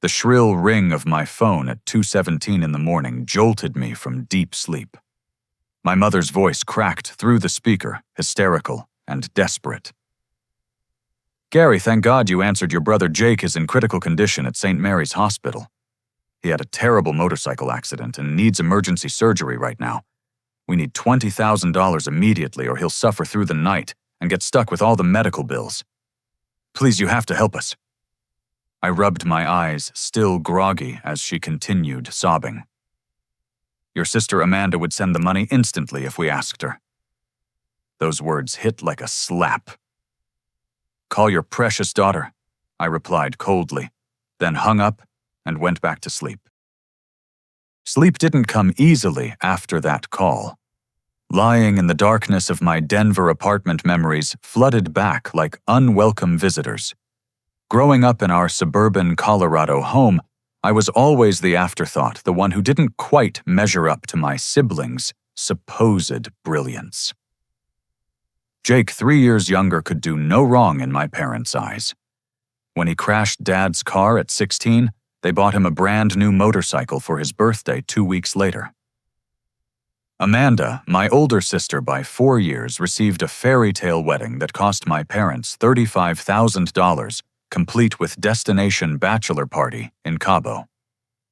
The shrill ring of my phone at 2:17 in the morning jolted me from deep sleep. My mother's voice cracked through the speaker, hysterical and desperate. "Gary, thank God you answered. Your brother Jake is in critical condition at St. Mary's Hospital. He had a terrible motorcycle accident and needs emergency surgery right now. We need $20,000 immediately or he'll suffer through the night and get stuck with all the medical bills. Please, you have to help us." I rubbed my eyes, still groggy, as she continued sobbing. "Your sister Amanda would send the money instantly if we asked her." Those words hit like a slap. "Call your precious daughter," I replied coldly, then hung up and went back to sleep. Sleep didn't come easily after that call. Lying in the darkness of my Denver apartment, memories flooded back like unwelcome visitors. Growing up in our suburban Colorado home, I was always the afterthought, the one who didn't quite measure up to my siblings' supposed brilliance. Jake, 3 years younger, could do no wrong in my parents' eyes. When he crashed Dad's car at 16, they bought him a brand new motorcycle for his birthday 2 weeks later. Amanda, my older sister by 4 years, received a fairy tale wedding that cost my parents $35,000, complete with destination bachelor party in Cabo.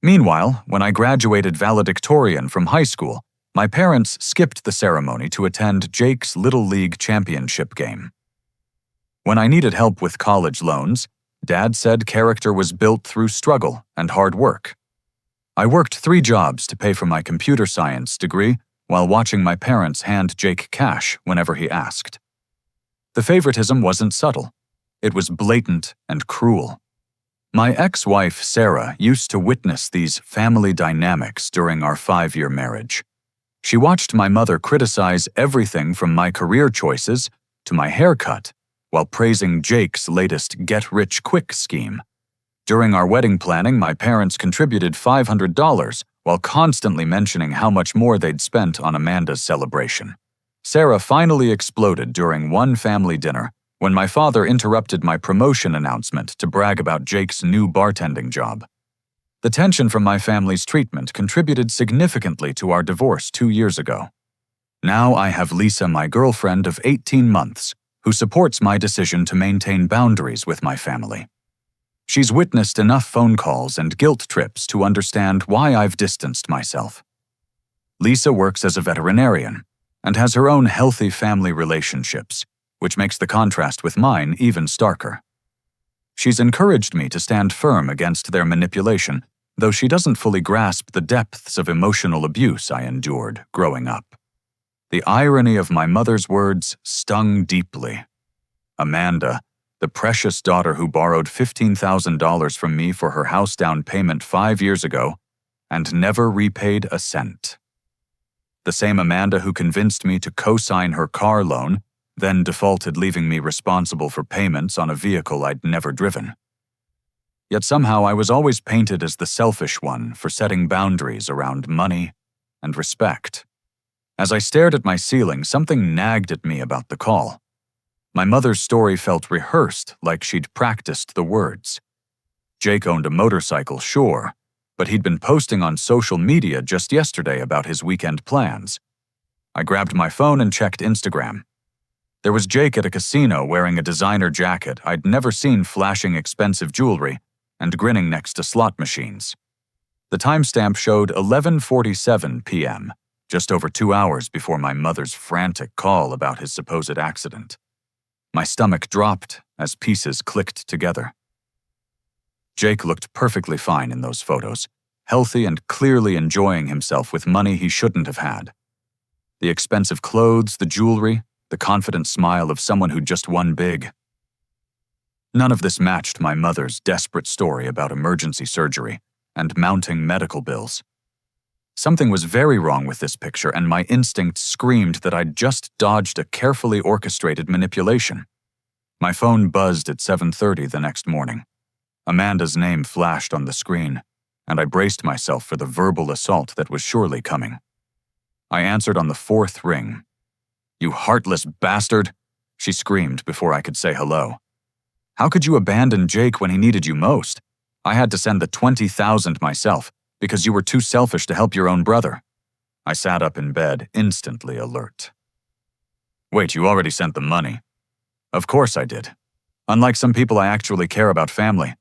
Meanwhile, when I graduated valedictorian from high school, my parents skipped the ceremony to attend Jake's Little League championship game. When I needed help with college loans, Dad said character was built through struggle and hard work. I worked 3 jobs to pay for my computer science degree while watching my parents hand Jake cash whenever he asked. The favoritism wasn't subtle. It was blatant and cruel. My ex-wife, Sarah, used to witness these family dynamics during our 5-year marriage. She watched my mother criticize everything from my career choices to my haircut, while praising Jake's latest get-rich-quick scheme. During our wedding planning, my parents contributed $500 while constantly mentioning how much more they'd spent on Amanda's celebration. Sarah finally exploded during one family dinner when my father interrupted my promotion announcement to brag about Jake's new bartending job. The tension from my family's treatment contributed significantly to our divorce 2 years ago. Now I have Lisa, my girlfriend of 18 months, who supports my decision to maintain boundaries with my family. She's witnessed enough phone calls and guilt trips to understand why I've distanced myself. Lisa works as a veterinarian and has her own healthy family relationships, which makes the contrast with mine even starker. She's encouraged me to stand firm against their manipulation, though she doesn't fully grasp the depths of emotional abuse I endured growing up. The irony of my mother's words stung deeply. Amanda, the precious daughter who borrowed $15,000 from me for her house down payment 5 years ago and never repaid a cent. The same Amanda who convinced me to co-sign her car loan, then defaulted, leaving me responsible for payments on a vehicle I'd never driven. Yet somehow I was always painted as the selfish one for setting boundaries around money and respect. As I stared at my ceiling, something nagged at me about the call. My mother's story felt rehearsed, like she'd practiced the words. Jake owned a motorcycle, sure, but he'd been posting on social media just yesterday about his weekend plans. I grabbed my phone and checked Instagram. There was Jake at a casino wearing a designer jacket I'd never seen, flashing expensive jewelry and grinning next to slot machines. The timestamp showed 11:47 p.m., just over 2 hours before my mother's frantic call about his supposed accident. My stomach dropped as pieces clicked together. Jake looked perfectly fine in those photos, healthy and clearly enjoying himself with money he shouldn't have had. The expensive clothes, the jewelry, the confident smile of someone who'd just won big. None of this matched my mother's desperate story about emergency surgery and mounting medical bills. Something was very wrong with this picture, and my instinct screamed that I'd just dodged a carefully orchestrated manipulation. My phone buzzed at 7:30 the next morning. Amanda's name flashed on the screen, and I braced myself for the verbal assault that was surely coming. I answered on the 4th ring. "You heartless bastard," she screamed before I could say hello. "How could you abandon Jake when he needed you most? I had to send the $20,000 myself because you were too selfish to help your own brother. I sat up in bed, instantly alert. Wait, you already sent the money? Of course I did. Unlike some people, I actually care about family.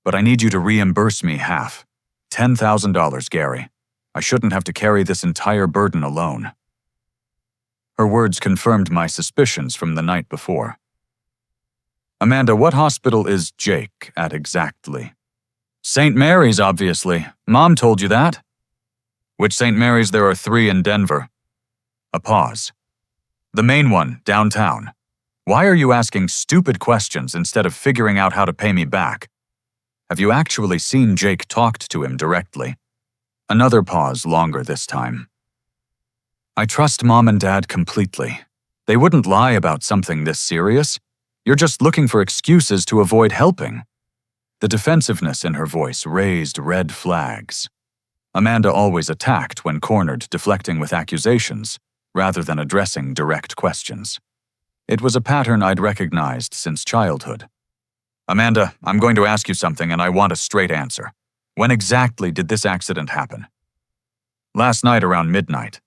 But I need you to reimburse me half. $10,000, Gary. I shouldn't have to carry this entire burden alone. Her words confirmed my suspicions from the night before. Amanda, what hospital is Jake at exactly? St. Mary's, obviously. Mom told you that. Which St. Mary's? There are 3 in Denver. A pause. The main one, downtown. Why are you asking stupid questions instead of figuring out how to pay me back? Have you actually seen Jake talked to him directly? Another pause, longer this time. I trust Mom and Dad completely. They wouldn't lie about something this serious. You're just looking for excuses to avoid helping. The defensiveness in her voice raised red flags. Amanda always attacked when cornered, deflecting with accusations, rather than addressing direct questions. It was a pattern I'd recognized since childhood. Amanda, I'm going to ask you something and I want a straight answer. When exactly did this accident happen? Last night around midnight.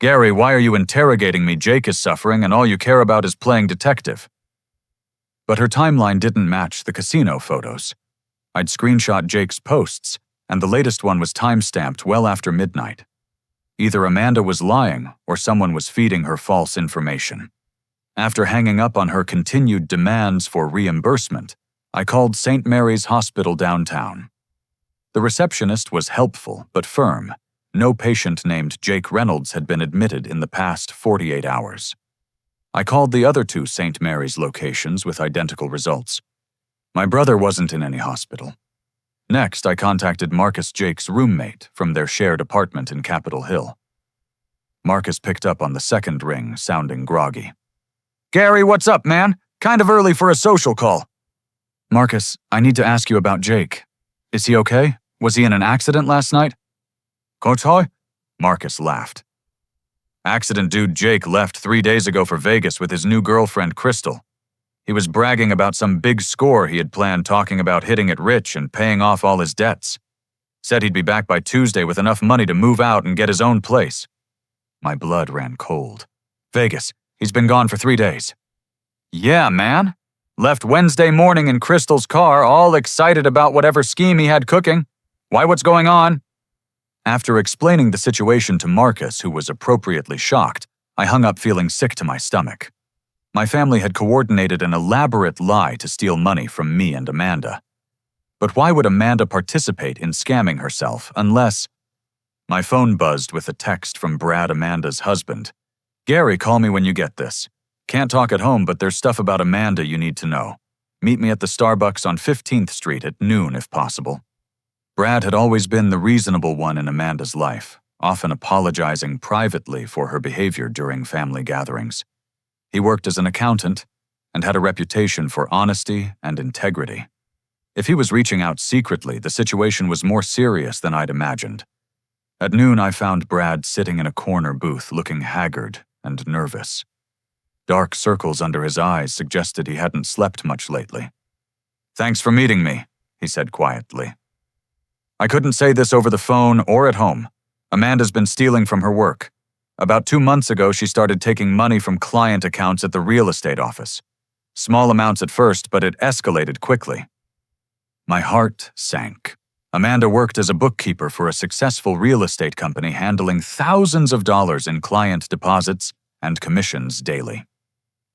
Gary, why are you interrogating me? Jake is suffering and all you care about is playing detective. But her timeline didn't match the casino photos. I'd screenshot Jake's posts, and the latest one was time-stamped well after midnight. Either Amanda was lying or someone was feeding her false information. After hanging up on her continued demands for reimbursement, I called St. Mary's Hospital downtown. The receptionist was helpful but firm. No patient named Jake Reynolds had been admitted in the past 48 hours. I called the other 2 St. Mary's locations with identical results. My brother wasn't in any hospital. Next, I contacted Marcus Jake's roommate from their shared apartment in Capitol Hill. Marcus picked up on the second ring, sounding groggy. Gary, what's up, man? Kind of early for a social call. Marcus, I need to ask you about Jake. Is he okay? Was he in an accident last night? Kotoy? Marcus laughed. Accident dude Jake left 3 days ago for Vegas with his new girlfriend, Crystal. He was bragging about some big score he had planned, talking about hitting it rich and paying off all his debts. Said he'd be back by Tuesday with enough money to move out and get his own place. My blood ran cold. Vegas, he's been gone for 3 days. Yeah, man. Left Wednesday morning in Crystal's car, all excited about whatever scheme he had cooking. Why, what's going on? After explaining the situation to Marcus, who was appropriately shocked, I hung up feeling sick to my stomach. My family had coordinated an elaborate lie to steal money from me and Amanda. But why would Amanda participate in scamming herself unless… My phone buzzed with a text from Brad, Amanda's husband. Gary, call me when you get this. Can't talk at home, but there's stuff about Amanda you need to know. Meet me at the Starbucks on 15th Street at noon if possible. Brad had always been the reasonable one in Amanda's life, often apologizing privately for her behavior during family gatherings. He worked as an accountant and had a reputation for honesty and integrity. If he was reaching out secretly, the situation was more serious than I'd imagined. At noon, I found Brad sitting in a corner booth looking haggard and nervous. Dark circles under his eyes suggested he hadn't slept much lately. Thanks for meeting me, he said quietly. I couldn't say this over the phone or at home. Amanda's been stealing from her work. About 2 months ago, she started taking money from client accounts at the real estate office. Small amounts at first, but it escalated quickly. My heart sank. Amanda worked as a bookkeeper for a successful real estate company, handling thousands of dollars in client deposits and commissions daily.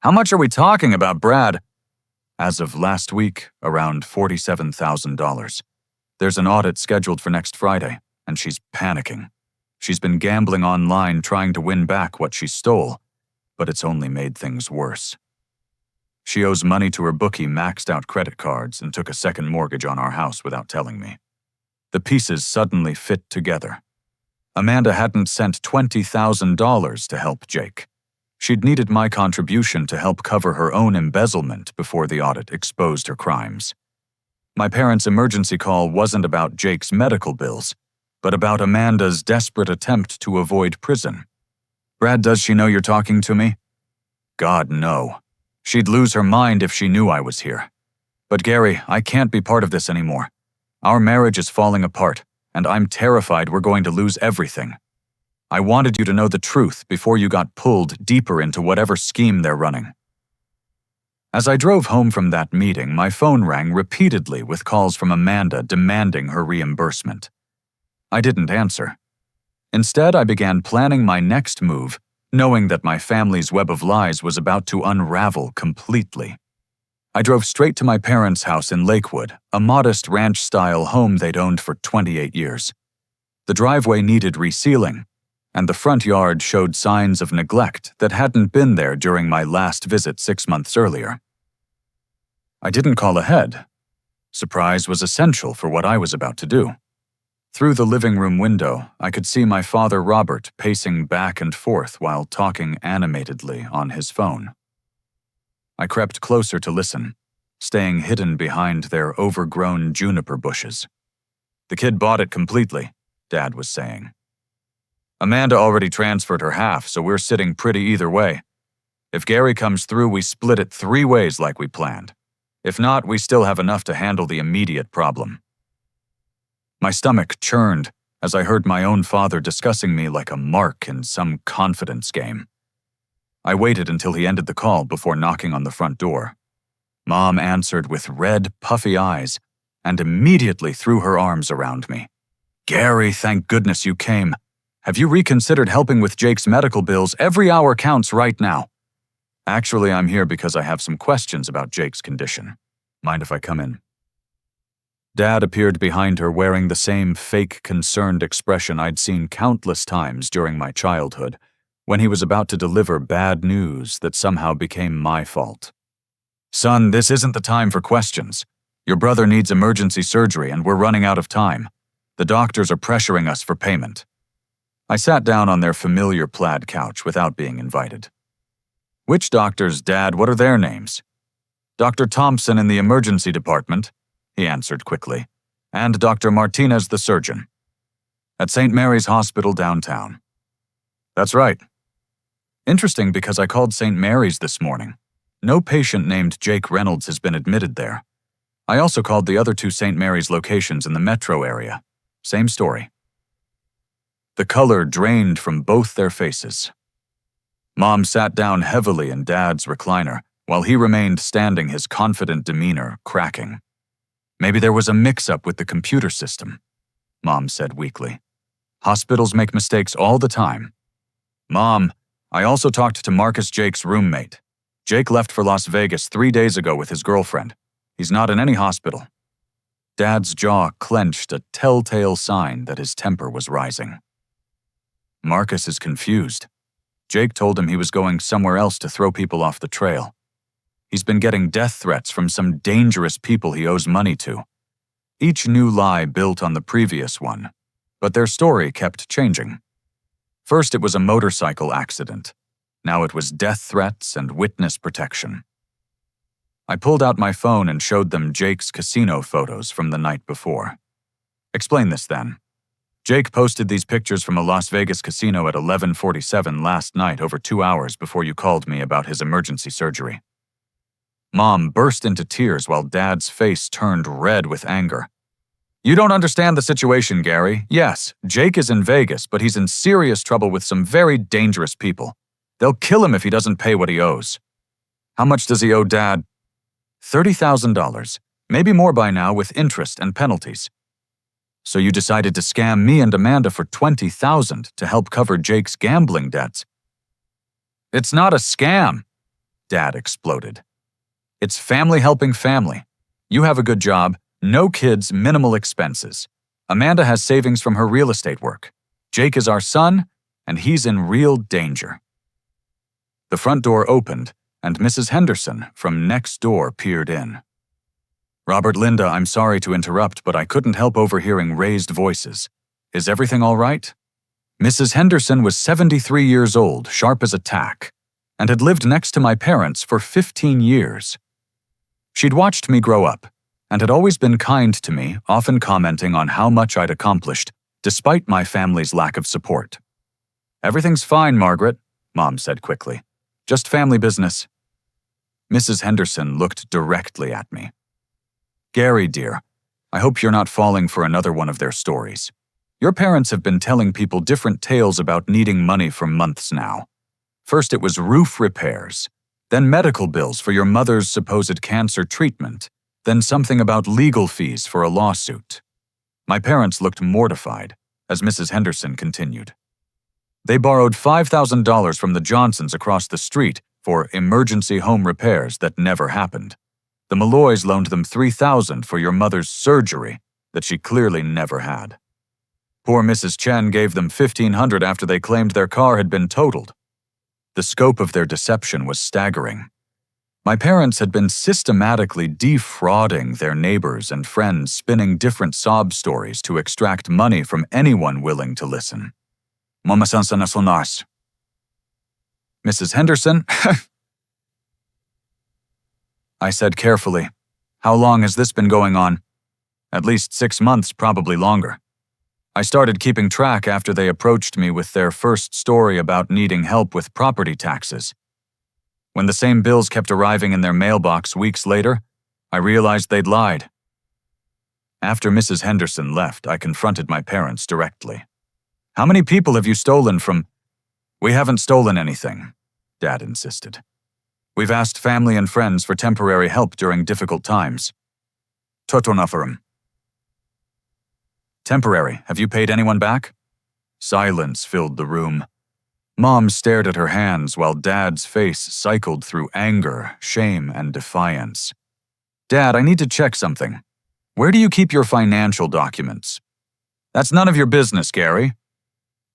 How much are we talking about, Brad? As of last week, around $47,000. There's an audit scheduled for next Friday, and she's panicking. She's been gambling online trying to win back what she stole, but it's only made things worse. She owes money to her bookie, maxed out credit cards, and took a second mortgage on our house without telling me. The pieces suddenly fit together. Amanda hadn't sent $20,000 to help Jake. She'd needed my contribution to help cover her own embezzlement before the audit exposed her crimes. My parents' emergency call wasn't about Jake's medical bills, but about Amanda's desperate attempt to avoid prison. Brad, does she know you're talking to me? God, no. She'd lose her mind if she knew I was here. But Gary, I can't be part of this anymore. Our marriage is falling apart, and I'm terrified we're going to lose everything. I wanted you to know the truth before you got pulled deeper into whatever scheme they're running." As I drove home from that meeting, my phone rang repeatedly with calls from Amanda demanding her reimbursement. I didn't answer. Instead, I began planning my next move, knowing that my family's web of lies was about to unravel completely. I drove straight to my parents' house in Lakewood, a modest ranch-style home they'd owned for 28 years. The driveway needed resealing, and the front yard showed signs of neglect that hadn't been there during my last visit 6 months earlier. I didn't call ahead. Surprise was essential for what I was about to do. Through the living room window, I could see my father Robert pacing back and forth while talking animatedly on his phone. I crept closer to listen, staying hidden behind their overgrown juniper bushes. "The kid bought it completely," Dad was saying. "Amanda already transferred her half, so we're sitting pretty either way. If Gary comes through, we split it 3 ways like we planned. If not, we still have enough to handle the immediate problem." My stomach churned as I heard my own father discussing me like a mark in some confidence game. I waited until he ended the call before knocking on the front door. Mom answered with red, puffy eyes and immediately threw her arms around me. "Gary, thank goodness you came. Have you reconsidered helping with Jake's medical bills? Every hour counts right now." "Actually, I'm here because I have some questions about Jake's condition. Mind if I come in?" Dad appeared behind her wearing the same fake concerned expression I'd seen countless times during my childhood, when he was about to deliver bad news that somehow became my fault. "Son, this isn't the time for questions. Your brother needs emergency surgery and we're running out of time. The doctors are pressuring us for payment." I sat down on their familiar plaid couch without being invited. "Which doctors, Dad? What are their names?" "Dr. Thompson in the emergency department," he answered quickly, "and Dr. Martinez the surgeon. At St. Mary's Hospital downtown." "That's right." Interesting because I called St. Mary's this morning. No patient named Jake Reynolds has been admitted there. I also called the other 2 St. Mary's locations in the metro area. Same story. The color drained from both their faces. Mom sat down heavily in Dad's recliner, while he remained standing, his confident demeanor cracking. "Maybe there was a mix-up with the computer system," Mom said weakly. "Hospitals make mistakes all the time." "Mom, I also talked to Marcus, Jake's roommate. Jake left for Las Vegas 3 days ago with his girlfriend. He's not in any hospital." Dad's jaw clenched, a telltale sign that his temper was rising. Marcus is confused. Jake told him he was going somewhere else to throw people off the trail. He's been getting death threats from some dangerous people he owes money to. Each new lie built on the previous one, but their story kept changing. First it was a motorcycle accident. Now it was death threats and witness protection. I pulled out my phone and showed them Jake's casino photos from the night before. "Explain this then. Jake posted these pictures from a Las Vegas casino at 11:47 last night, over 2 hours before you called me about his emergency surgery." Mom burst into tears while Dad's face turned red with anger. "You don't understand the situation, Gary. Yes, Jake is in Vegas, but he's in serious trouble with some very dangerous people. They'll kill him if he doesn't pay what he owes." "How much does he owe, Dad?" $30,000, maybe more by now with interest and penalties. "So you decided to scam me and Amanda for $20,000 to help cover Jake's gambling debts?" "It's not a scam," Dad exploded. "It's family helping family. You have a good job, no kids, minimal expenses. Amanda has savings from her real estate work. Jake is our son, and he's in real danger." The front door opened, and Mrs. Henderson from next door peered in. "Robert, Linda, I'm sorry to interrupt, but I couldn't help overhearing raised voices. Is everything all right?" Mrs. Henderson was 73 years old, sharp as a tack, and had lived next to my parents for 15 years. She'd watched me grow up, and had always been kind to me, often commenting on how much I'd accomplished, despite my family's lack of support. "Everything's fine, Margaret," Mom said quickly. "Just family business." Mrs. Henderson looked directly at me. "Gary, dear, I hope you're not falling for another one of their stories. Your parents have been telling people different tales about needing money for months now. First it was roof repairs, then medical bills for your mother's supposed cancer treatment, then something about legal fees for a lawsuit. My parents looked mortified as Mrs. Henderson continued. They borrowed $5,000 from the Johnsons across the street for emergency home repairs that never happened. The Malloys loaned them $3,000 for your mother's surgery that she clearly never had. Poor Mrs. Chen gave them $1,500 after they claimed their car had been totaled. The scope of their deception was staggering. My parents had been systematically defrauding their neighbors and friends, spinning different sob stories to extract money from anyone willing to listen. Mrs. Henderson? I said carefully, "How long has this been going on?" "At least 6 months, probably longer. I started keeping track after they approached me with their first story about needing help with property taxes. When the same bills kept arriving in their mailbox weeks later, I realized they'd lied." After Mrs. Henderson left, I confronted my parents directly. "How many people have you stolen from?" "We haven't stolen anything," Dad insisted. "We've asked family and friends for temporary help during difficult times." "Totonafarum." "Temporary, have you paid anyone back?" Silence filled the room. Mom stared at her hands while Dad's face cycled through anger, shame, and defiance. "Dad, I need to check something. Where do you keep your financial documents?" "That's none of your business, Gary."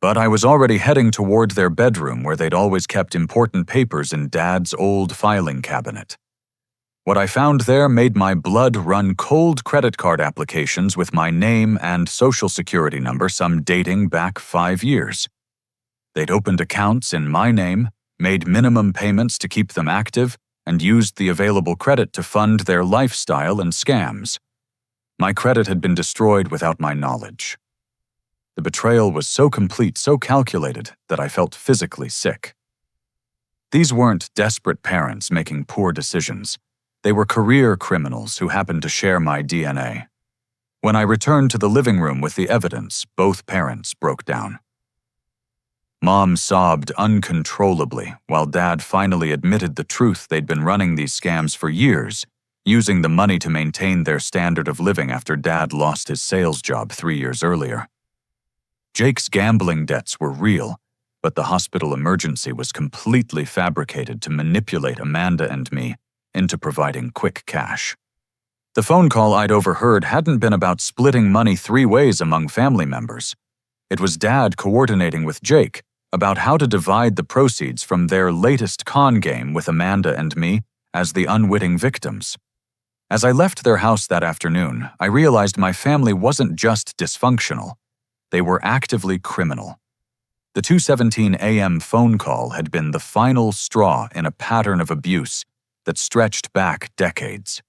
But I was already heading toward their bedroom where they'd always kept important papers in Dad's old filing cabinet. What I found there made my blood run cold. Credit card applications with my name and social security number, some dating back 5 years. They'd opened accounts in my name, made minimum payments to keep them active, and used the available credit to fund their lifestyle and scams. My credit had been destroyed without my knowledge. The betrayal was so complete, so calculated, that I felt physically sick. These weren't desperate parents making poor decisions. They were career criminals who happened to share my DNA. When I returned to the living room with the evidence, both parents broke down. Mom sobbed uncontrollably while Dad finally admitted the truth. They'd been running these scams for years, using the money to maintain their standard of living after Dad lost his sales job 3 years earlier. Jake's gambling debts were real, but the hospital emergency was completely fabricated to manipulate Amanda and me into providing quick cash. The phone call I'd overheard hadn't been about splitting money 3 ways among family members. It was Dad coordinating with Jake about how to divide the proceeds from their latest con game with Amanda and me as the unwitting victims. As I left their house that afternoon, I realized my family wasn't just dysfunctional. They were actively criminal. The 2:17 a.m. phone call had been the final straw in a pattern of abuse that stretched back decades.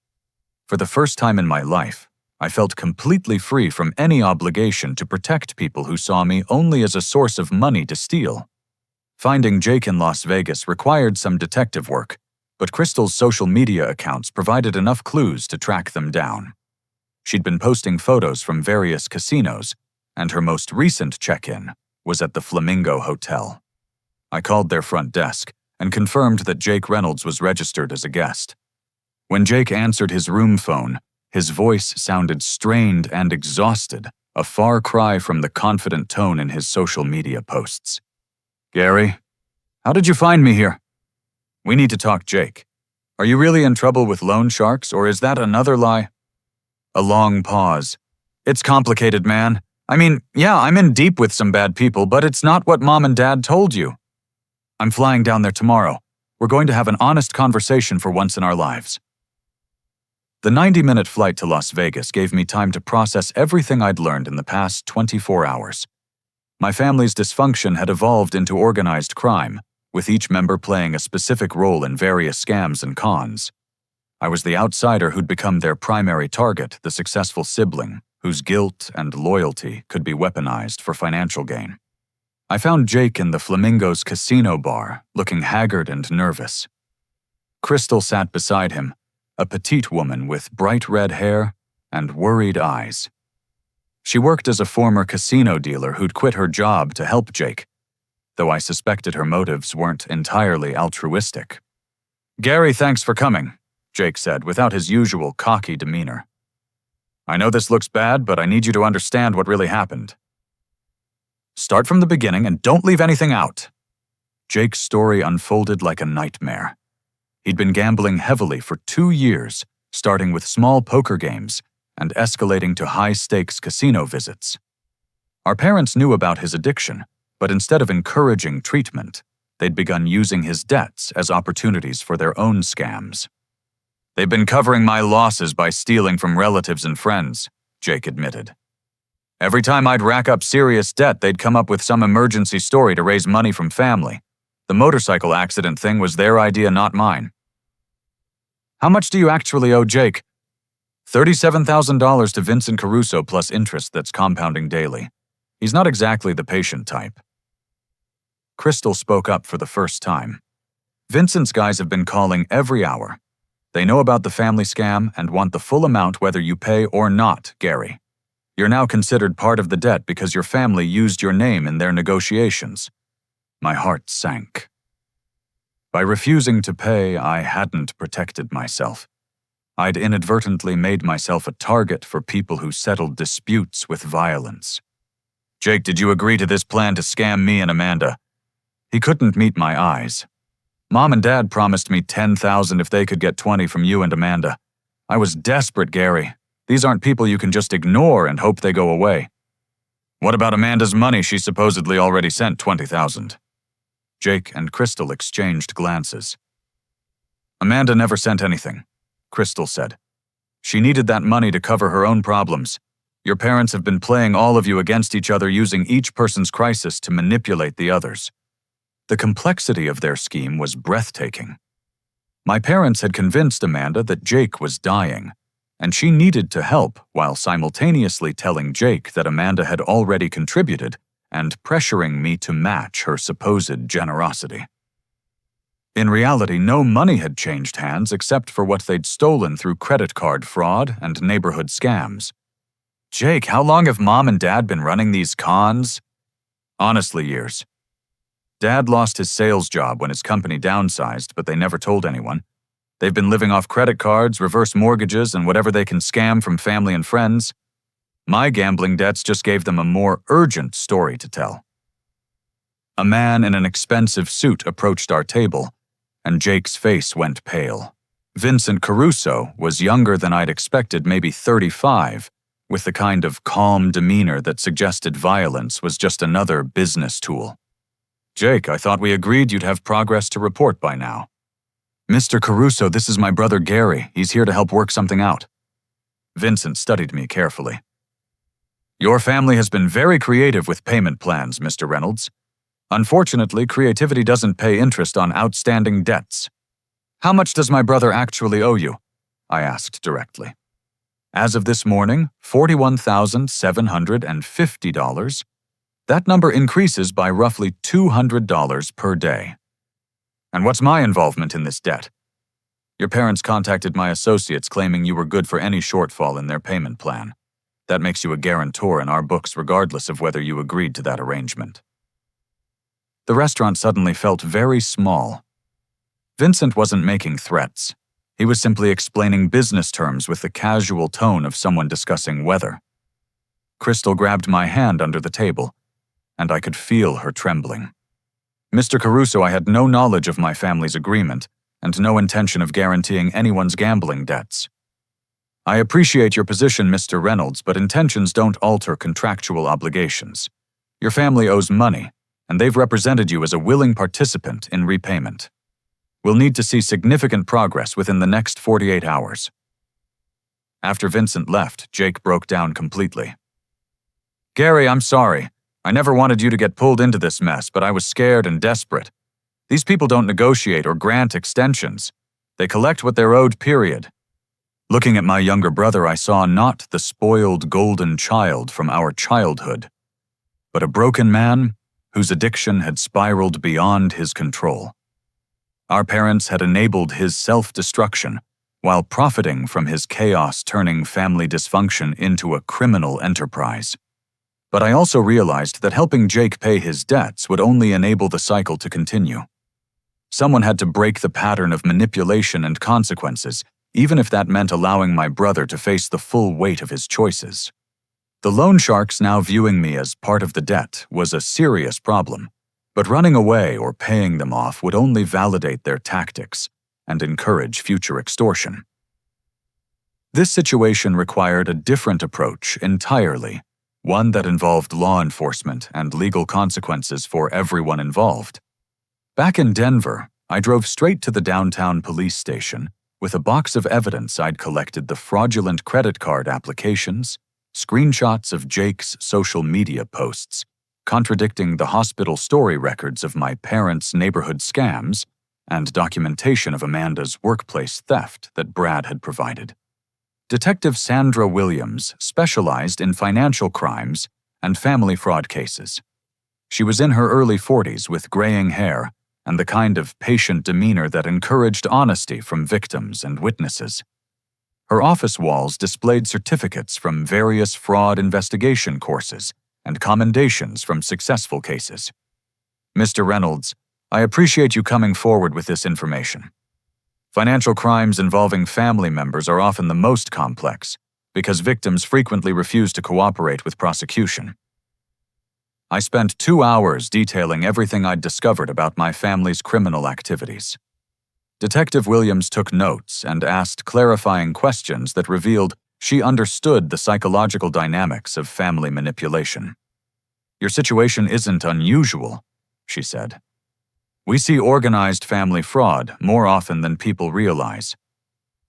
For the first time in my life, I felt completely free from any obligation to protect people who saw me only as a source of money to steal. Finding Jake in Las Vegas required some detective work, but Crystal's social media accounts provided enough clues to track them down. She'd been posting photos from various casinos, and her most recent check-in was at the Flamingo Hotel. I called their front desk and confirmed that Jake Reynolds was registered as a guest. When Jake answered his room phone, his voice sounded strained and exhausted, a far cry from the confident tone in his social media posts. "Gary, how did you find me here?" "We need to talk, Jake. Are you really in trouble with loan sharks, or is that another lie?" A long pause. "It's complicated, man. I mean, yeah, I'm in deep with some bad people, but it's not what Mom and Dad told you. I'm flying down there tomorrow. We're going to have an honest conversation for once in our lives." The 90-minute flight to Las Vegas gave me time to process everything I'd learned in the past 24 hours. My family's dysfunction had evolved into organized crime, with each member playing a specific role in various scams and cons. I was the outsider who'd become their primary target, the successful sibling, whose guilt and loyalty could be weaponized for financial gain. I found Jake in the Flamingo's casino bar, looking haggard and nervous. Crystal sat beside him, a petite woman with bright red hair and worried eyes. She worked as a former casino dealer who'd quit her job to help Jake, though I suspected her motives weren't entirely altruistic. "Gary, thanks for coming," Jake said without his usual cocky demeanor. "I know this looks bad, but I need you to understand what really happened." "Start from the beginning and don't leave anything out." Jake's story unfolded like a nightmare. He'd been gambling heavily for 2 years, starting with small poker games and escalating to high-stakes casino visits. Our parents knew about his addiction, but instead of encouraging treatment, they'd begun using his debts as opportunities for their own scams. "They've been covering my losses by stealing from relatives and friends," Jake admitted. "Every time I'd rack up serious debt, they'd come up with some emergency story to raise money from family. The motorcycle accident thing was their idea, not mine." "How much do you actually owe Jake?" $37,000 to Vincent Caruso plus interest that's compounding daily. He's not exactly the patient type. Crystal spoke up for the first time. "Vincent's guys have been calling every hour. They know about the family scam and want the full amount whether you pay or not, Gary. You're now considered part of the debt because your family used your name in their negotiations." My heart sank. By refusing to pay, I hadn't protected myself. I'd inadvertently made myself a target for people who settled disputes with violence. "Jake, did you agree to this plan to scam me and Amanda?" He couldn't meet my eyes. "Mom and Dad promised me $10,000 if they could get $20 from you and Amanda. I was desperate, Gary. These aren't people you can just ignore and hope they go away." "What about Amanda's money? She supposedly already sent $20,000. Jake and Crystal exchanged glances. "Amanda never sent anything," Crystal said. "She needed that money to cover her own problems. Your parents have been playing all of you against each other, using each person's crisis to manipulate the others." The complexity of their scheme was breathtaking. My parents had convinced Amanda that Jake was dying, and she needed to help while simultaneously telling Jake that Amanda had already contributed and pressuring me to match her supposed generosity. In reality, no money had changed hands except for what they'd stolen through credit card fraud and neighborhood scams. "Jake, how long have Mom and Dad been running these cons?" "Honestly, years. Dad lost his sales job when his company downsized, but they never told anyone. They've been living off credit cards, reverse mortgages, and whatever they can scam from family and friends. My gambling debts just gave them a more urgent story to tell." A man in an expensive suit approached our table, and Jake's face went pale. Vincent Caruso was younger than I'd expected, maybe 35, with the kind of calm demeanor that suggested violence was just another business tool. "Jake, I thought we agreed you'd have progress to report by now." "Mr. Caruso, this is my brother Gary. He's here to help work something out." Vincent studied me carefully. "Your family has been very creative with payment plans, Mr. Reynolds. Unfortunately, creativity doesn't pay interest on outstanding debts." "How much does my brother actually owe you?" I asked directly. "As of this morning, $41,750. That number increases by roughly $200 per day." "And what's my involvement in this debt?" "Your parents contacted my associates claiming you were good for any shortfall in their payment plan. That makes you a guarantor in our books regardless of whether you agreed to that arrangement." The restaurant suddenly felt very small. Vincent wasn't making threats. He was simply explaining business terms with the casual tone of someone discussing weather. Crystal grabbed my hand under the table, and I could feel her trembling. "Mr. Caruso, I had no knowledge of my family's agreement and no intention of guaranteeing anyone's gambling debts. I appreciate your position, Mr. Reynolds, but intentions don't alter contractual obligations. Your family owes money, and they've represented you as a willing participant in repayment. We'll need to see significant progress within the next 48 hours. After Vincent left, Jake broke down completely. "Gary, I'm sorry. I never wanted you to get pulled into this mess, but I was scared and desperate. These people don't negotiate or grant extensions. They collect what they're owed, period." Looking at my younger brother, I saw not the spoiled golden child from our childhood, but a broken man whose addiction had spiraled beyond his control. Our parents had enabled his self-destruction while profiting from his chaos, turning family dysfunction into a criminal enterprise. But I also realized that helping Jake pay his debts would only enable the cycle to continue. Someone had to break the pattern of manipulation and consequences, even if that meant allowing my brother to face the full weight of his choices. The loan sharks now viewing me as part of the debt was a serious problem, but running away or paying them off would only validate their tactics and encourage future extortion. This situation required a different approach entirely, one that involved law enforcement and legal consequences for everyone involved. Back in Denver, I drove straight to the downtown police station with a box of evidence I'd collected: the fraudulent credit card applications, screenshots of Jake's social media posts, contradicting the hospital story records of my parents' neighborhood scams, and documentation of Amanda's workplace theft that Brad had provided. Detective Sandra Williams specialized in financial crimes and family fraud cases. She was in her early 40s with graying hair and the kind of patient demeanor that encouraged honesty from victims and witnesses. Her office walls displayed certificates from various fraud investigation courses and commendations from successful cases. Mr. Reynolds, I appreciate you coming forward with this information. Financial crimes involving family members are often the most complex because victims frequently refuse to cooperate with prosecution. I spent 2 hours detailing everything I'd discovered about my family's criminal activities. Detective Williams took notes and asked clarifying questions that revealed she understood the psychological dynamics of family manipulation. "Your situation isn't unusual," she said. "We see organized family fraud more often than people realize.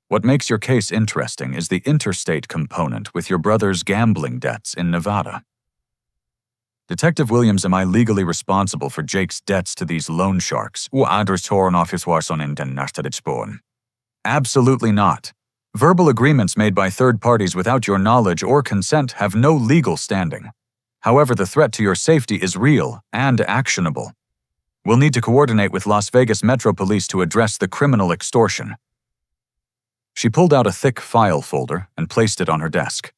What makes your case interesting is the interstate component with your brother's gambling debts in Nevada." Detective Williams, am I legally responsible for Jake's debts to these loan sharks? Absolutely not. Verbal agreements made by third parties without your knowledge or consent have no legal standing. However, the threat to your safety is real and actionable. We'll need to coordinate with Las Vegas Metro Police to address the criminal extortion. She pulled out a thick file folder and placed it on her desk.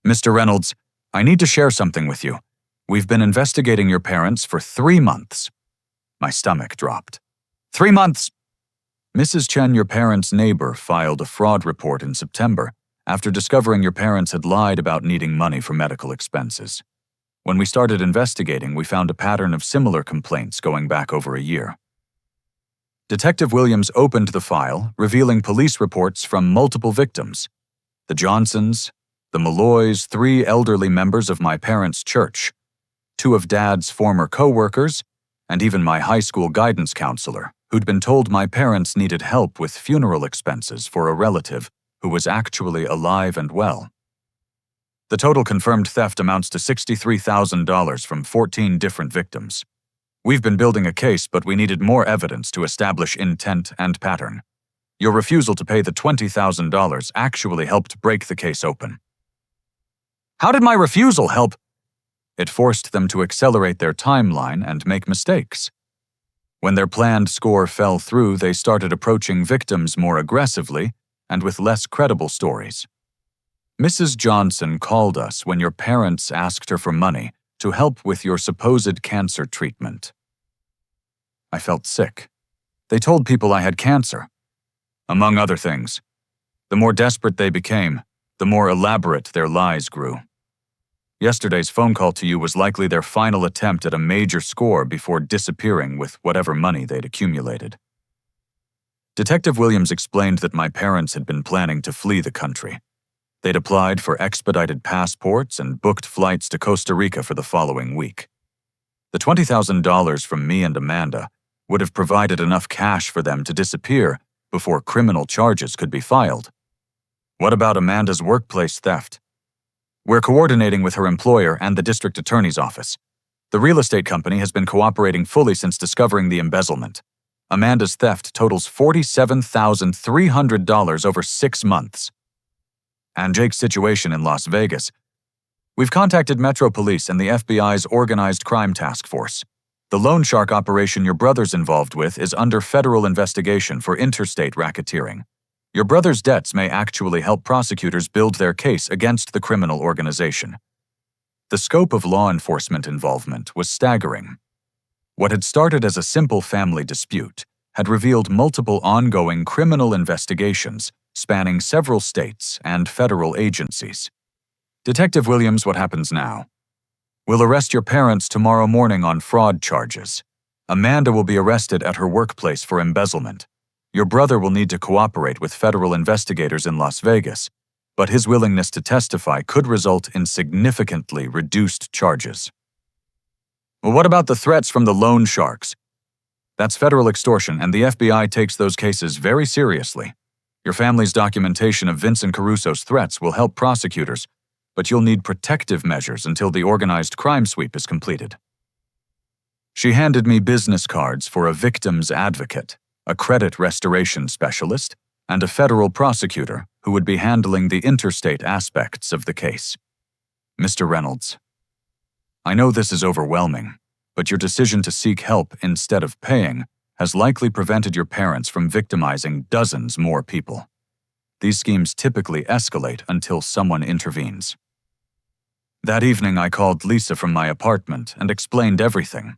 "Mr. Reynolds, I need to share something with you. We've been investigating your parents for 3 months. My stomach dropped. 3 months! Mrs. Chen, your parents' neighbor, filed a fraud report in September after discovering your parents had lied about needing money for medical expenses. When we started investigating, we found a pattern of similar complaints going back over a year." Detective Williams opened the file, revealing police reports from multiple victims: the Johnsons, the Malloys, 3 elderly members of my parents' church, 2 of Dad's former co-workers, and even my high school guidance counselor, who'd been told my parents needed help with funeral expenses for a relative who was actually alive and well. The total confirmed theft amounts to $63,000 from 14 different victims. We've been building a case, but we needed more evidence to establish intent and pattern. Your refusal to pay the $20,000 actually helped break the case open." "How did my refusal help?" "It forced them to accelerate their timeline and make mistakes. When their planned score fell through, they started approaching victims more aggressively and with less credible stories. Mrs. Johnson called us when your parents asked her for money to help with your supposed cancer treatment. I felt sick. They told people I had cancer, among other things. The more desperate they became, the more elaborate their lies grew. Yesterday's phone call to you was likely their final attempt at a major score before disappearing with whatever money they'd accumulated." Detective Williams explained that my parents had been planning to flee the country. They'd applied for expedited passports and booked flights to Costa Rica for the following week. The $20,000 from me and Amanda would have provided enough cash for them to disappear before criminal charges could be filed. What about Amanda's workplace theft? We're coordinating with her employer and the district attorney's office. The real estate company has been cooperating fully since discovering the embezzlement. Amanda's theft totals $47,300 over 6 months. And Jake's situation in Las Vegas. We've contacted Metro Police and the FBI's Organized Crime Task Force. The loan shark operation your brother's involved with is under federal investigation for interstate racketeering. Your brother's debts may actually help prosecutors build their case against the criminal organization. The scope of law enforcement involvement was staggering. What had started as a simple family dispute had revealed multiple ongoing criminal investigations spanning several states and federal agencies. Detective Williams, what happens now? We'll arrest your parents tomorrow morning on fraud charges. Amanda will be arrested at her workplace for embezzlement. Your brother will need to cooperate with federal investigators in Las Vegas, but his willingness to testify could result in significantly reduced charges. Well, what about the threats from the loan sharks? That's federal extortion, and the FBI takes those cases very seriously. Your family's documentation of Vincent Caruso's threats will help prosecutors, but you'll need protective measures until the organized crime sweep is completed. She handed me business cards for a victim's advocate, a credit restoration specialist, and a federal prosecutor who would be handling the interstate aspects of the case. Mr. Reynolds, I know this is overwhelming, but your decision to seek help instead of paying has likely prevented your parents from victimizing dozens more people. These schemes typically escalate until someone intervenes. That evening, I called Lisa from my apartment and explained everything.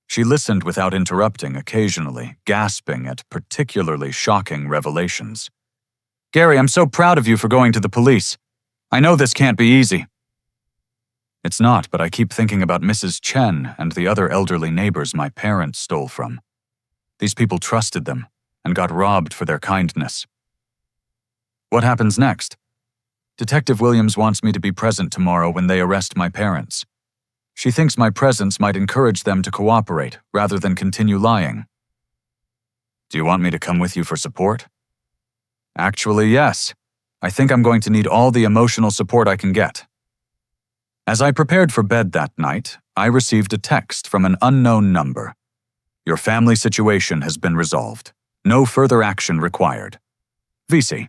She listened without interrupting, occasionally gasping at particularly shocking revelations. Gary, I'm so proud of you for going to the police. I know this can't be easy. It's not, but I keep thinking about Mrs. Chen and the other elderly neighbors my parents stole from. These people trusted them and got robbed for their kindness. What happens next? Detective Williams wants me to be present tomorrow when they arrest my parents. She thinks my presence might encourage them to cooperate rather than continue lying. Do you want me to come with you for support? Actually, yes. I think I'm going to need all the emotional support I can get. As I prepared for bed that night, I received a text from an unknown number. Your family situation has been resolved. No further action required. VC.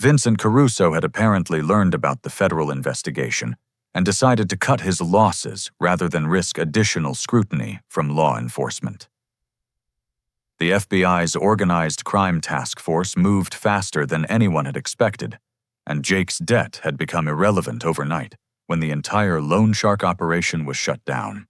Vincent Caruso had apparently learned about the federal investigation and decided to cut his losses rather than risk additional scrutiny from law enforcement. The FBI's organized crime task force moved faster than anyone had expected, and Jake's debt had become irrelevant overnight when the entire loan shark operation was shut down.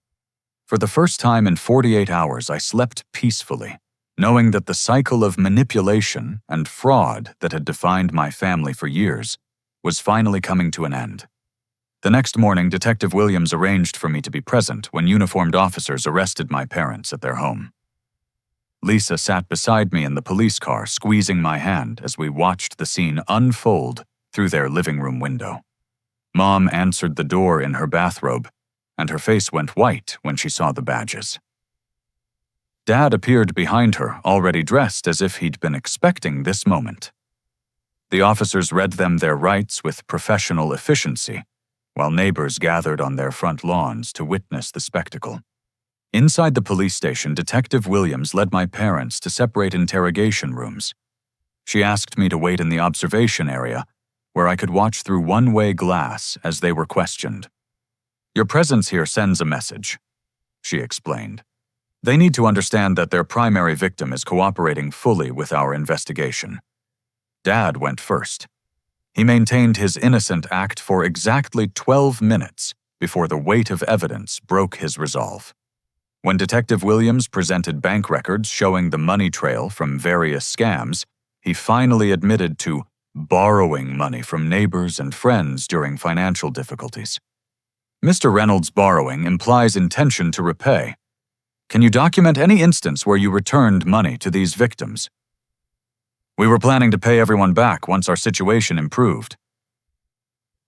For the first time in 48 hours, I slept peacefully, knowing that the cycle of manipulation and fraud that had defined my family for years was finally coming to an end. The next morning, Detective Williams arranged for me to be present when uniformed officers arrested my parents at their home. Lisa sat beside me in the police car, squeezing my hand as we watched the scene unfold through their living room window. Mom answered the door in her bathrobe, and her face went white when she saw the badges. Dad appeared behind her, already dressed as if he'd been expecting this moment. The officers read them their rights with professional efficiency, while neighbors gathered on their front lawns to witness the spectacle. Inside the police station, Detective Williams led my parents to separate interrogation rooms. She asked me to wait in the observation area, where I could watch through one-way glass as they were questioned. Your presence here sends a message, she explained. They need to understand that their primary victim is cooperating fully with our investigation. Dad went first. He maintained his innocent act for exactly 12 minutes before the weight of evidence broke his resolve. When Detective Williams presented bank records showing the money trail from various scams, he finally admitted to borrowing money from neighbors and friends during financial difficulties. Mr. Reynolds' borrowing implies intention to repay. Can you document any instance where you returned money to these victims? We were planning to pay everyone back once our situation improved.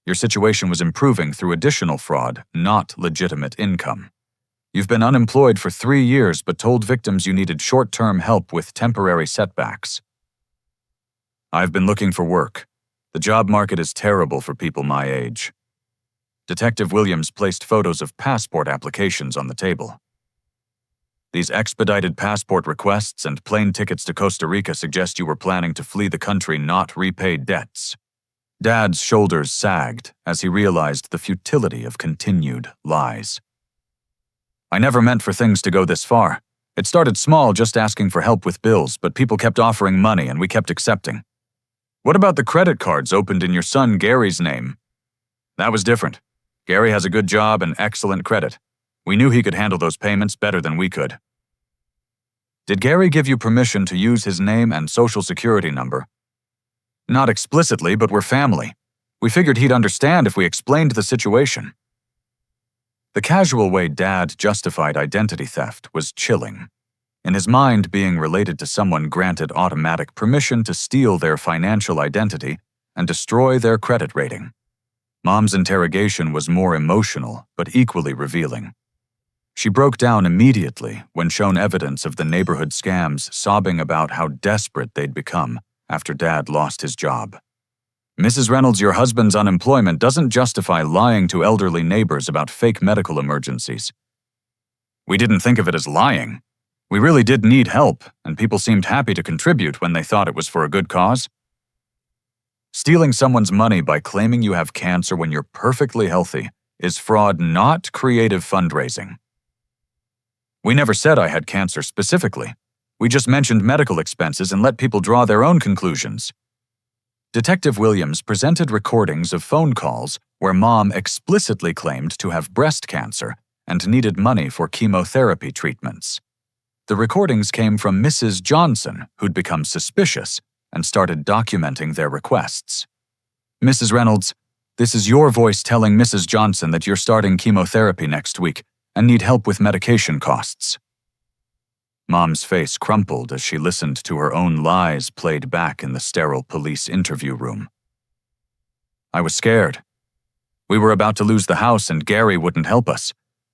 Your situation was improving through additional fraud, not legitimate income. You've been unemployed for 3 years but told victims you needed short-term help with temporary setbacks. I've been looking for work. The job market is terrible for people my age. Detective Williams placed photos of passport applications on the table. These expedited passport requests and plane tickets to Costa Rica suggest you were planning to flee the country, not repay debts. Dad's shoulders sagged as he realized the futility of continued lies. I never meant for things to go this far. It started small, just asking for help with bills, but people kept offering money and we kept accepting. What about the credit cards opened in your son Gary's name? That was different. Gary has a good job and excellent credit. We knew he could handle those payments better than we could. Did Gary give you permission to use his name and social security number? Not explicitly, but we're family. We figured he'd understand if we explained the situation. The casual way Dad justified identity theft was chilling. In his mind, being related to someone granted automatic permission to steal their financial identity and destroy their credit rating. Mom's interrogation was more emotional, but equally revealing. She broke down immediately when shown evidence of the neighborhood scams, sobbing about how desperate they'd become after Dad lost his job. Mrs. Reynolds, your husband's unemployment doesn't justify lying to elderly neighbors about fake medical emergencies. We didn't think of it as lying. We really did need help, and people seemed happy to contribute when they thought it was for a good cause. Stealing someone's money by claiming you have cancer when you're perfectly healthy is fraud, not creative fundraising. We never said I had cancer specifically. We just mentioned medical expenses and let people draw their own conclusions. Detective Williams presented recordings of phone calls where Mom explicitly claimed to have breast cancer and needed money for chemotherapy treatments. The recordings came from Mrs. Johnson, who'd become suspicious and started documenting their requests. Mrs. Reynolds, this is your voice telling Mrs. Johnson that you're starting chemotherapy next week and need help with medication costs. Mom's face crumpled as she listened to her own lies played back in the sterile police interview room. I was scared. We were about to lose the house and Gary wouldn't help us.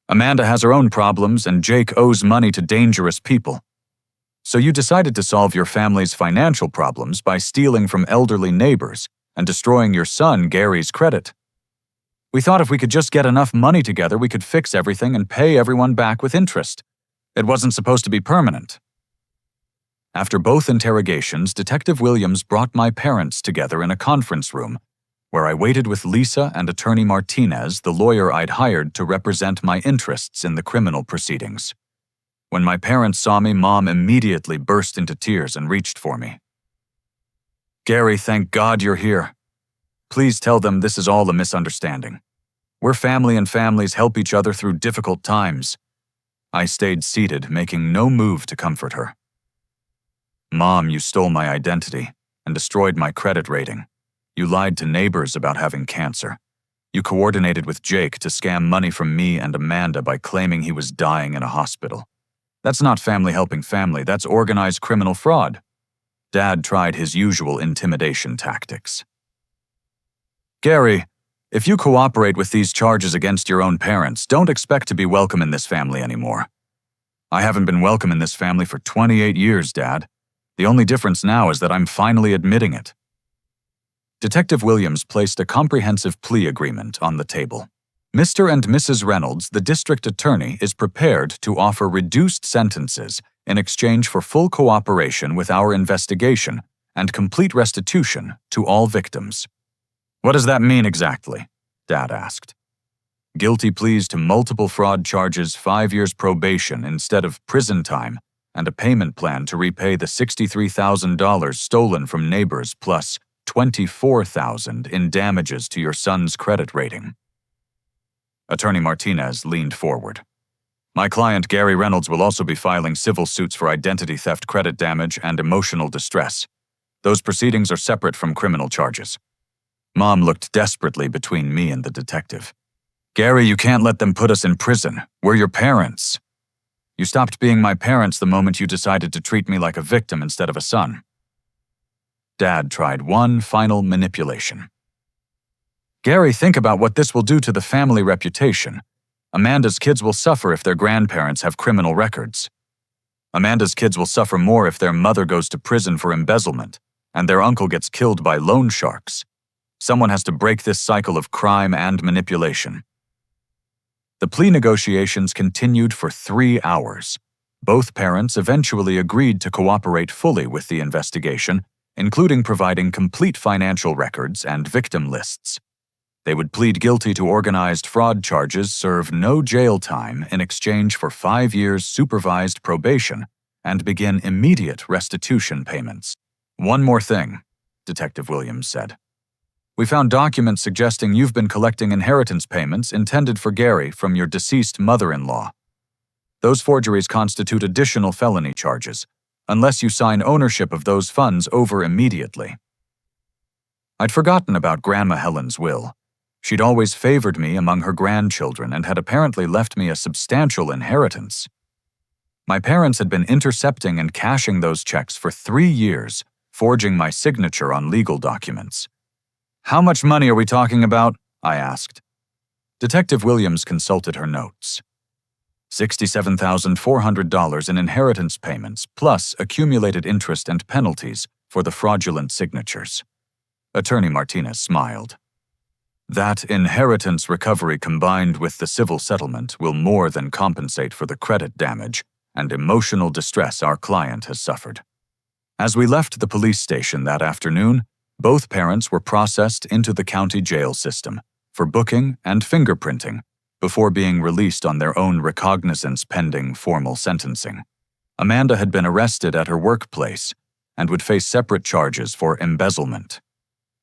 Amanda has her own problems and Jake owes money to dangerous people. So you decided to solve your family's financial problems by stealing from elderly neighbors and destroying your son Gary's credit. We thought if we could just get enough money together, we could fix everything and pay everyone back with interest. It wasn't supposed to be permanent. After both interrogations, Detective Williams brought my parents together in a conference room, where I waited with Lisa and Attorney Martinez, the lawyer I'd hired to represent my interests in the criminal proceedings. When my parents saw me, Mom immediately burst into tears and reached for me. Gary, thank God you're here. Please tell them this is all a misunderstanding. We're family and families help each other through difficult times. I stayed seated, making no move to comfort her. Mom, you stole my identity and destroyed my credit rating. You lied to neighbors about having cancer. You coordinated with Jake to scam money from me and Amanda by claiming he was dying in a hospital. That's not family helping family, that's organized criminal fraud. Dad tried his usual intimidation tactics. Gary, if you cooperate with these charges against your own parents, don't expect to be welcome in this family anymore. I haven't been welcome in this family for 28 years, Dad. The only difference now is that I'm finally admitting it. Detective Williams placed a comprehensive plea agreement on the table. Mr. and Mrs. Reynolds, the district attorney, is prepared to offer reduced sentences in exchange for full cooperation with our investigation and complete restitution to all victims. What does that mean exactly? Dad asked. Guilty pleas to multiple fraud charges, 5 years probation instead of prison time, and a payment plan to repay the $63,000 stolen from neighbors plus $24,000 in damages to your son's credit rating. Attorney Martinez leaned forward. My client Gary Reynolds will also be filing civil suits for identity theft, credit damage, and emotional distress. Those proceedings are separate from criminal charges. Mom looked desperately between me and the detective. Gary, you can't let them put us in prison. We're your parents. You stopped being my parents the moment you decided to treat me like a victim instead of a son. Dad tried one final manipulation. Gary, think about what this will do to the family reputation. Amanda's kids will suffer if their grandparents have criminal records. Amanda's kids will suffer more if their mother goes to prison for embezzlement and their uncle gets killed by loan sharks. Someone has to break this cycle of crime and manipulation. The plea negotiations continued for 3 hours. Both parents eventually agreed to cooperate fully with the investigation, including providing complete financial records and victim lists. They would plead guilty to organized fraud charges, serve no jail time in exchange for 5 years supervised probation, and begin immediate restitution payments. One more thing. Detective Williams said. "We found documents suggesting you've been collecting inheritance payments intended for Gary from your deceased mother-in-law. Those forgeries constitute additional felony charges, unless you sign ownership of those funds over immediately." I'd forgotten about Grandma Helen's will. She'd always favored me among her grandchildren and had apparently left me a substantial inheritance. My parents had been intercepting and cashing those checks for 3 years, forging my signature on legal documents. "How much money are we talking about?" I asked. Detective Williams consulted her notes. $67,400 in inheritance payments, plus accumulated interest and penalties for the fraudulent signatures. Attorney Martinez smiled. "That inheritance recovery combined with the civil settlement will more than compensate for the credit damage and emotional distress our client has suffered." As we left the police station that afternoon, both parents were processed into the county jail system for booking and fingerprinting before being released on their own recognizance pending formal sentencing. Amanda had been arrested at her workplace and would face separate charges for embezzlement.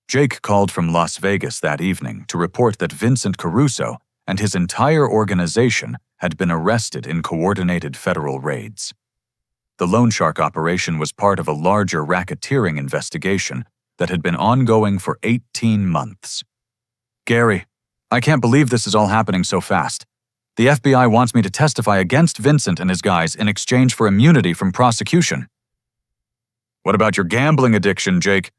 Jake called from Las Vegas that evening to report that Vincent Caruso and his entire organization had been arrested in coordinated federal raids. The Loan Shark operation was part of a larger racketeering investigation that had been ongoing for 18 months. "Gary, I can't believe this is all happening so fast. The FBI wants me to testify against Vincent and his guys in exchange for immunity from prosecution." "What about your gambling addiction, Jake?"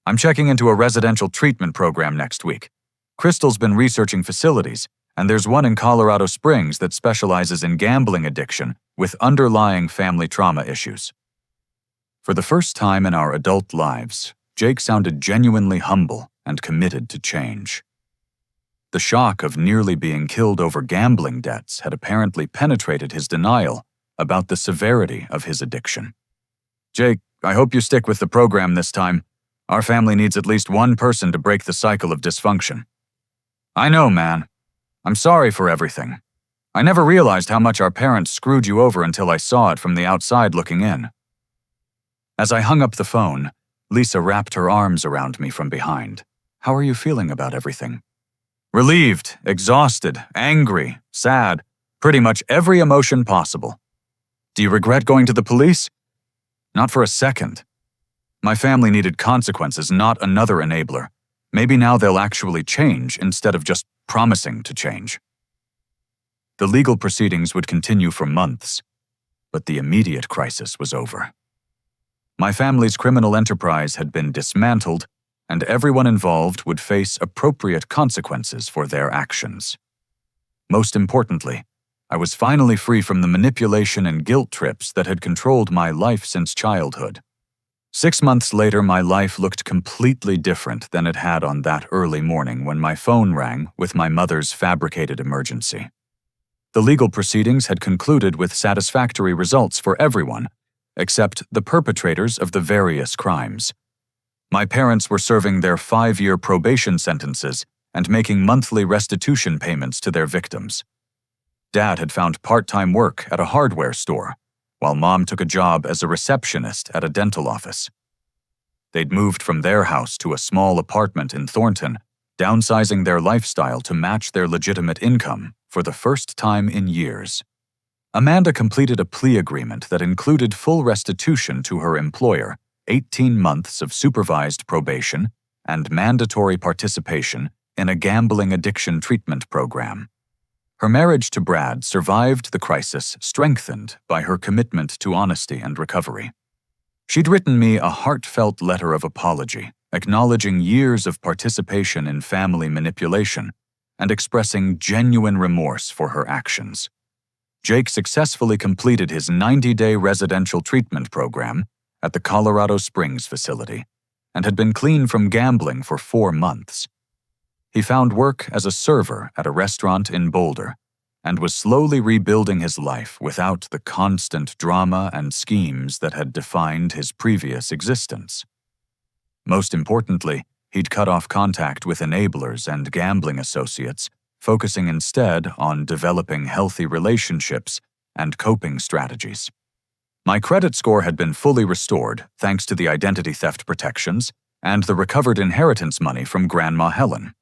"I'm checking into a residential treatment program next week. Crystal's been researching facilities, and there's one in Colorado Springs that specializes in gambling addiction with underlying family trauma issues." For the first time in our adult lives, Jake sounded genuinely humble and committed to change. The shock of nearly being killed over gambling debts had apparently penetrated his denial about the severity of his addiction. "Jake, I hope you stick with the program this time. Our family needs at least one person to break the cycle of dysfunction." "I know, man. I'm sorry for everything. I never realized how much our parents screwed you over until I saw it from the outside looking in." As I hung up the phone, Lisa wrapped her arms around me from behind. "How are you feeling about everything?" "Relieved, exhausted, angry, sad, pretty much every emotion possible." "Do you regret going to the police?" "Not for a second. My family needed consequences, not another enabler. Maybe now they'll actually change instead of just promising to change." The legal proceedings would continue for months, but the immediate crisis was over. My family's criminal enterprise had been dismantled, and everyone involved would face appropriate consequences for their actions. Most importantly, I was finally free from the manipulation and guilt trips that had controlled my life since childhood. 6 months later, my life looked completely different than it had on that early morning when my phone rang with my mother's fabricated emergency. The legal proceedings had concluded with satisfactory results for everyone, except the perpetrators of the various crimes. My parents were serving their 5-year probation sentences and making monthly restitution payments to their victims. Dad had found part-time work at a hardware store, while Mom took a job as a receptionist at a dental office. They'd moved from their house to a small apartment in Thornton, downsizing their lifestyle to match their legitimate income for the first time in years. Amanda completed a plea agreement that included full restitution to her employer, 18 months of supervised probation, and mandatory participation in a gambling addiction treatment program. Her marriage to Brad survived the crisis, strengthened by her commitment to honesty and recovery. She'd written me a heartfelt letter of apology, acknowledging years of participation in family manipulation and expressing genuine remorse for her actions. Jake successfully completed his 90-day residential treatment program at the Colorado Springs facility and had been clean from gambling for 4 months. He found work as a server at a restaurant in Boulder and was slowly rebuilding his life without the constant drama and schemes that had defined his previous existence. Most importantly, he'd cut off contact with enablers and gambling associates, focusing instead on developing healthy relationships and coping strategies. My credit score had been fully restored thanks to the identity theft protections, and the recovered inheritance money from Grandma Helen.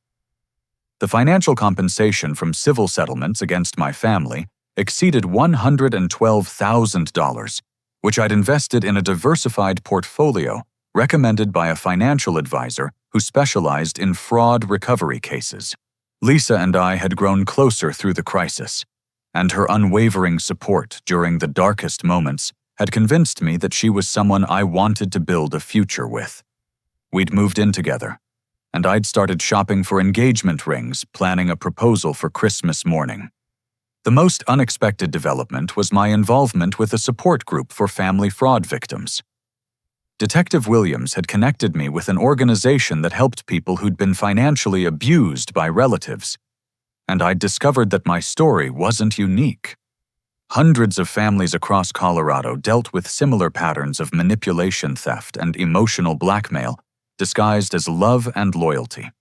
The financial compensation from civil settlements against my family exceeded $112,000, which I'd invested in a diversified portfolio recommended by a financial advisor who specialized in fraud recovery cases. Lisa and I had grown closer through the crisis, and her unwavering support during the darkest moments had convinced me that she was someone I wanted to build a future with. We'd moved in together, and I'd started shopping for engagement rings, planning a proposal for Christmas morning. The most unexpected development was my involvement with a support group for family fraud victims. Detective Williams had connected me with an organization that helped people who'd been financially abused by relatives, and I'd discovered that my story wasn't unique. Hundreds of families across Colorado dealt with similar patterns of manipulation, theft, and emotional blackmail, disguised as love and loyalty.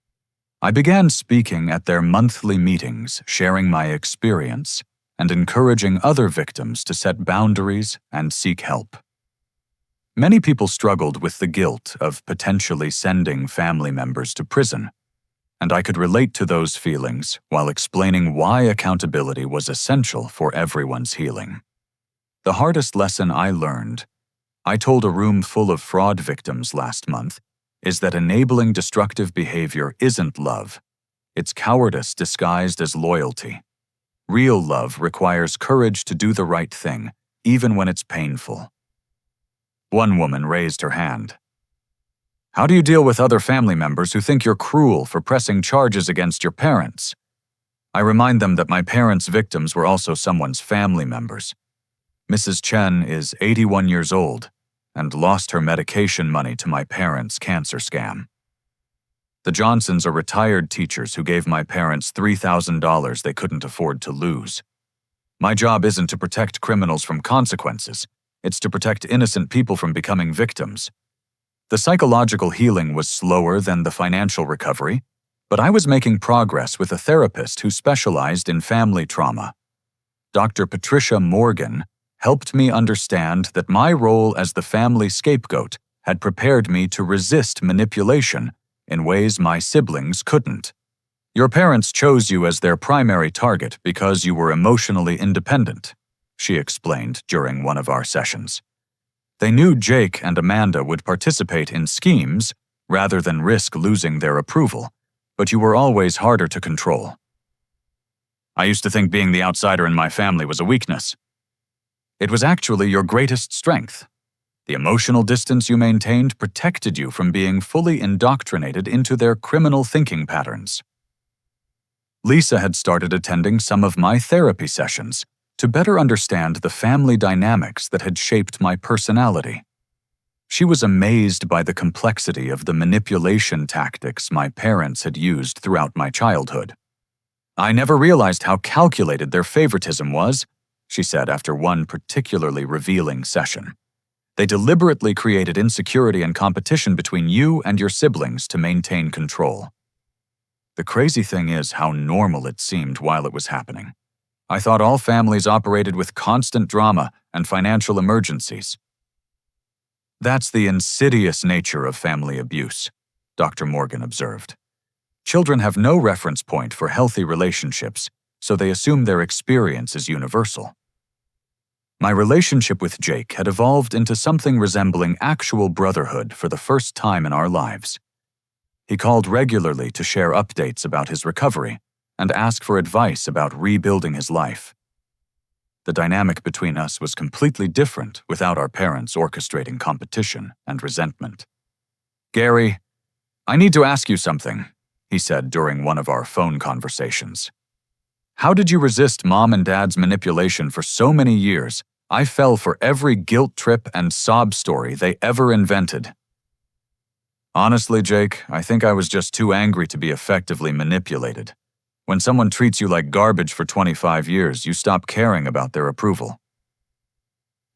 I began speaking at their monthly meetings, sharing my experience, and encouraging other victims to set boundaries and seek help. Many people struggled with the guilt of potentially sending family members to prison, and I could relate to those feelings while explaining why accountability was essential for everyone's healing. The hardest lesson I learned, I told a room full of fraud victims last month, is that enabling destructive behavior isn't love. It's cowardice disguised as loyalty. Real love requires courage to do the right thing, even when it's painful. One woman raised her hand. How do you deal with other family members who think you're cruel for pressing charges against your parents? I remind them that my parents' victims were also someone's family members. Mrs. Chen is 81 years old and lost her medication money to my parents' cancer scam. The Johnsons are retired teachers who gave my parents $3,000 they couldn't afford to lose. My job isn't to protect criminals from consequences. It's to protect innocent people from becoming victims. The psychological healing was slower than the financial recovery, but I was making progress with a therapist who specialized in family trauma. Dr. Patricia Morgan helped me understand that my role as the family scapegoat had prepared me to resist manipulation in ways my siblings couldn't. Your parents chose you as their primary target because you were emotionally independent, she explained during one of our sessions. They knew Jake and Amanda would participate in schemes rather than risk losing their approval, but you were always harder to control. I used to think being the outsider in my family was a weakness. It was actually your greatest strength. The emotional distance you maintained protected you from being fully indoctrinated into their criminal thinking patterns. Lisa had started attending some of my therapy sessions to better understand the family dynamics that had shaped my personality. She was amazed by the complexity of the manipulation tactics my parents had used throughout my childhood. I never realized how calculated their favoritism was, she said after one particularly revealing session. They deliberately created insecurity and competition between you and your siblings to maintain control. The crazy thing is how normal it seemed while it was happening. I thought all families operated with constant drama and financial emergencies. That's the insidious nature of family abuse, Dr. Morgan observed. Children have no reference point for healthy relationships, so they assume their experience is universal. My relationship with Jake had evolved into something resembling actual brotherhood for the first time in our lives. He called regularly to share updates about his recovery and ask for advice about rebuilding his life. The dynamic between us was completely different without our parents orchestrating competition and resentment. "Gary, I need to ask you something," he said during one of our phone conversations. "How did you resist Mom and Dad's manipulation for so many years? I fell for every guilt trip and sob story they ever invented." "Honestly, Jake, I think I was just too angry to be effectively manipulated. When someone treats you like garbage for 25 years, you stop caring about their approval.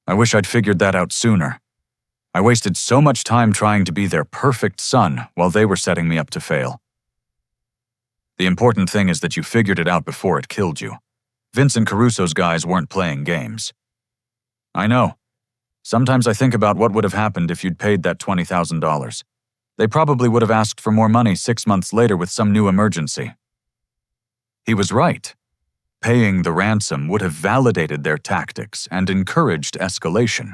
I wish I'd figured that out sooner. I wasted so much time trying to be their perfect son while they were setting me up to fail. The important thing is that you figured it out before it killed you. Vincent Caruso's guys weren't playing games." "I know. Sometimes I think about what would have happened if you'd paid that $20,000. They probably would have asked for more money 6 months later with some new emergency. He was right. Paying the ransom would have validated their tactics and encouraged escalation.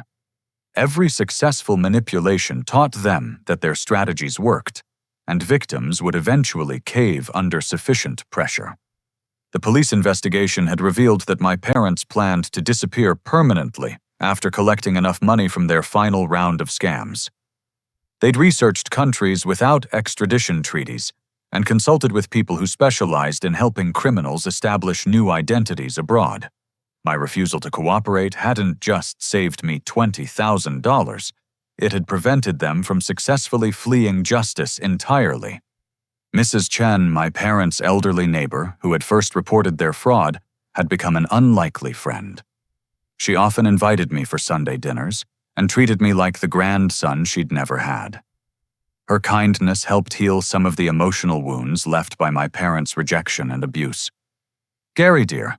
Every successful manipulation taught them that their strategies worked, and victims would eventually cave under sufficient pressure. The police investigation had revealed that my parents planned to disappear permanently after collecting enough money from their final round of scams. They'd researched countries without extradition treaties and consulted with people who specialized in helping criminals establish new identities abroad. My refusal to cooperate hadn't just saved me $20,000, it had prevented them from successfully fleeing justice entirely. Mrs. Chen, my parents' elderly neighbor, who had first reported their fraud, had become an unlikely friend. She often invited me for Sunday dinners and treated me like the grandson she'd never had. Her kindness helped heal some of the emotional wounds left by my parents' rejection and abuse. "Gary, dear,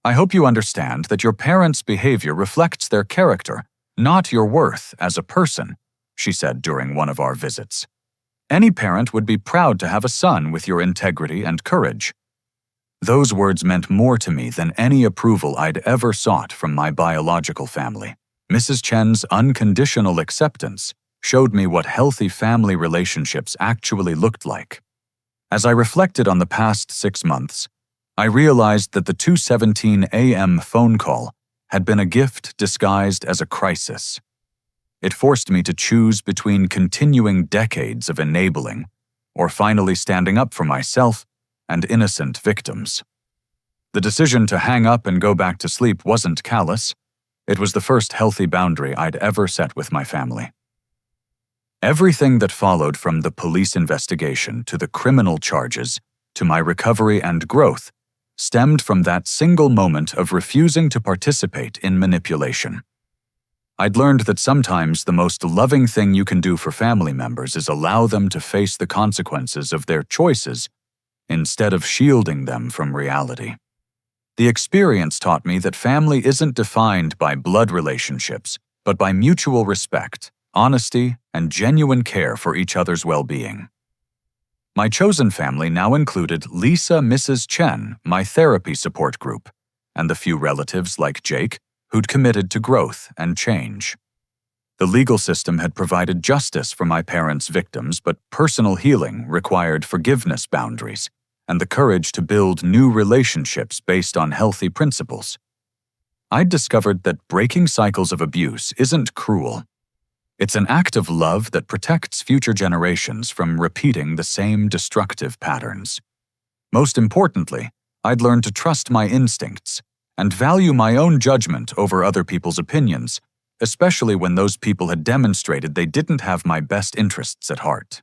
I hope you understand that your parents' behavior reflects their character, not your worth as a person," she said during one of our visits. "Any parent would be proud to have a son with your integrity and courage." Those words meant more to me than any approval I'd ever sought from my biological family. Mrs. Chen's unconditional acceptance showed me what healthy family relationships actually looked like. As I reflected on the past 6 months, I realized that the 2:17 a.m. phone call had been a gift disguised as a crisis. It forced me to choose between continuing decades of enabling or finally standing up for myself and innocent victims. The decision to hang up and go back to sleep wasn't callous. It was the first healthy boundary I'd ever set with my family. Everything that followed from the police investigation to the criminal charges to my recovery and growth stemmed from that single moment of refusing to participate in manipulation. I'd learned that sometimes the most loving thing you can do for family members is allow them to face the consequences of their choices instead of shielding them from reality. The experience taught me that family isn't defined by blood relationships, but by mutual respect, honesty, and genuine care for each other's well-being. My chosen family now included Lisa Mrs. Chen, my therapy support group, and the few relatives like Jake who'd committed to growth and change. The legal system had provided justice for my parents' victims, but personal healing required forgiveness boundaries and the courage to build new relationships based on healthy principles. I'd discovered that breaking cycles of abuse isn't cruel. It's an act of love that protects future generations from repeating the same destructive patterns. Most importantly, I'd learned to trust my instincts and value my own judgment over other people's opinions, especially when those people had demonstrated they didn't have my best interests at heart.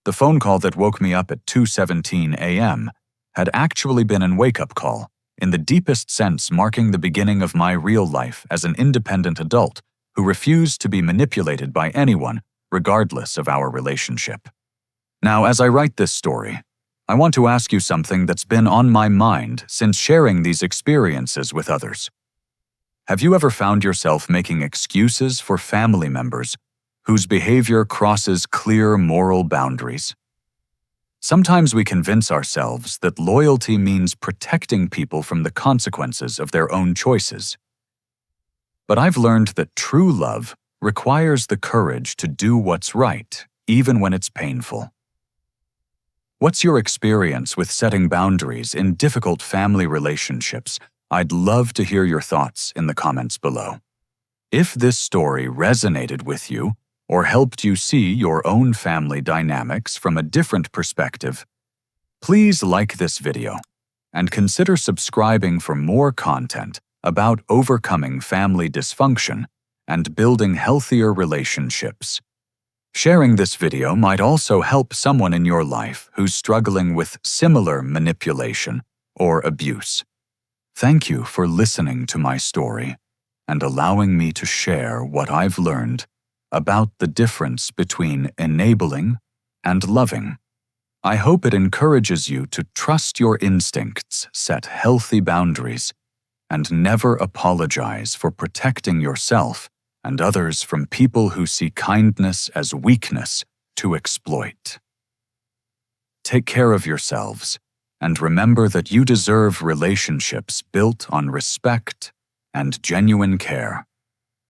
The phone call that woke me up at 2:17 a.m. had actually been a wake-up call, in the deepest sense marking the beginning of my real life as an independent adult who refused to be manipulated by anyone, regardless of our relationship. Now, as I write this story, I want to ask you something that's been on my mind since sharing these experiences with others. Have you ever found yourself making excuses for family members whose behavior crosses clear moral boundaries? Sometimes we convince ourselves that loyalty means protecting people from the consequences of their own choices. But I've learned that true love requires the courage to do what's right, even when it's painful. What's your experience with setting boundaries in difficult family relationships? I'd love to hear your thoughts in the comments below. If this story resonated with you or helped you see your own family dynamics from a different perspective, please like this video and consider subscribing for more content about overcoming family dysfunction and building healthier relationships. Sharing this video might also help someone in your life who's struggling with similar manipulation or abuse. Thank you for listening to my story and allowing me to share what I've learned about the difference between enabling and loving. I hope it encourages you to trust your instincts, set healthy boundaries, and never apologize for protecting yourself and others from people who see kindness as weakness to exploit. Take care of yourselves, and remember that you deserve relationships built on respect and genuine care.